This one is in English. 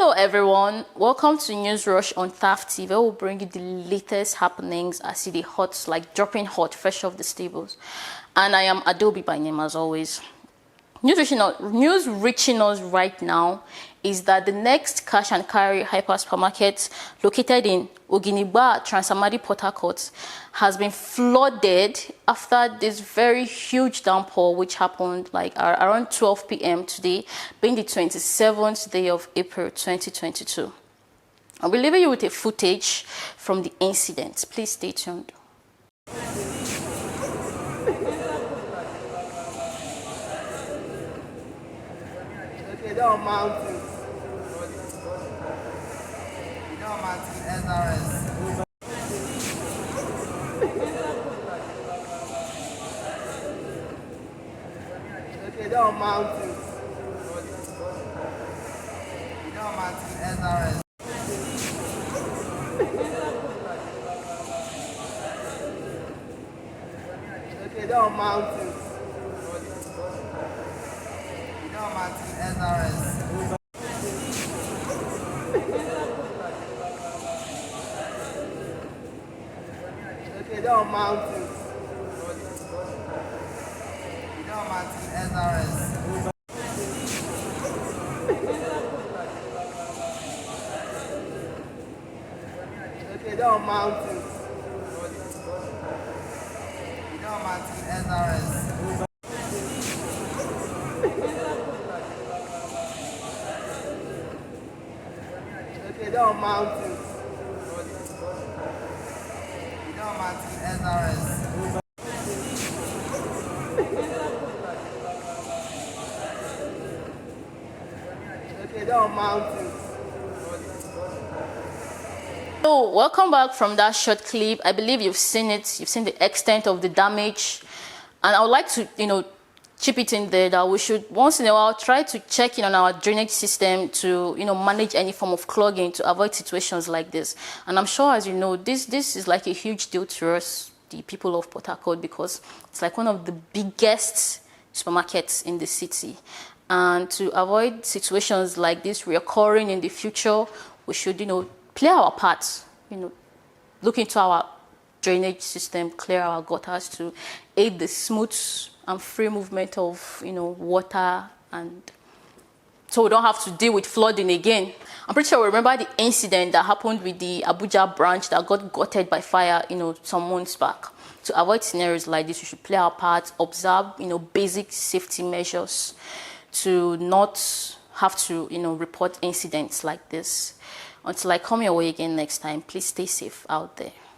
Hello everyone, welcome to News Rush on TAF TV. We'll bring you the latest happenings. I see the hot, like dropping hot, fresh off the stables. And I am Adobe by name as always. News reaching us right now is that the next cash and carry hyper supermarket located in Oginigba, Transamadi, Port Harcourt has been flooded after this very huge downpour which happened like around 12 p.m. today, being the 27th day of April 2022. I'll be leaving you with a footage from the incident. Please stay tuned. Down mountain. Down mountain SRS. Okay, down mountain. Down mountain SRS. Okay, down mountain. Down mountain SRS. Okay, down mountain. Down mountain SRS. Okay, down mountain. Down mountain SRS. Okay, down mountain. Down mountain SRS. Okay, down mountain. So welcome back from that short clip. I believe you've seen it. You've seen the extent of the damage, and I would like to, chip it in there that we should once in a while try to check in on our drainage system to, manage any form of clogging to avoid situations like this. And I'm sure, as you know, this is like a huge deal to us, the people of Port Harcourt, because it's like one of the biggest supermarkets in the city. And to avoid situations like this reoccurring in the future, we should, play our part, look into our drainage system, clear our gutters to aid the smooth and free movement of, water, and so we don't have to deal with flooding again. I'm pretty sure we remember the incident that happened with the Abuja branch that got gutted by fire, some months back. To avoid scenarios like this, we should play our part, observe, basic safety measures to not have to, report incidents like this. Until I come your way again next time, please stay safe out there.